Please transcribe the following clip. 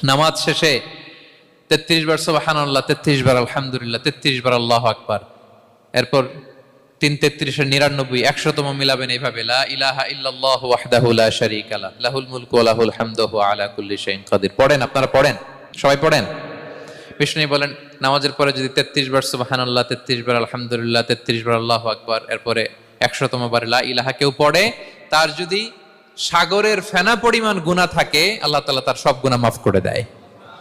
নামাজ শেষে 33 বার সুবহানাল্লাহ, 33 বার আলহামদুলিল্লাহ, 33 বার আল্লাহু আকবার, এরপর 3-33 99 100তম মিলাবেন এইভাবে, লা ইলাহা ইল্লাল্লাহু ওয়াহদাহু লা শারীকা লাহু লাহুল মুলকু ওয়া লাহুল হামদু ওয়া আলা কুল্লি শাইইন কাদির। পড়েন, আপনারা পড়েন, সবাই পড়েন। বিষ্ণু বলেন নামাজের পরে যদি 33 বার সুবহানাল্লাহ, 33 বার আলহামদুলিল্লাহ, 33 বার আল্লাহু আকবার, এরপরে 100তম বার লা ইলাহা কেউ পড়ে, তার যদি সাগরের ফেনা পরিমাণ গুনাহ থাকে আল্লাহ তাআলা তার সব গুনাহ মাফ করে দেয়।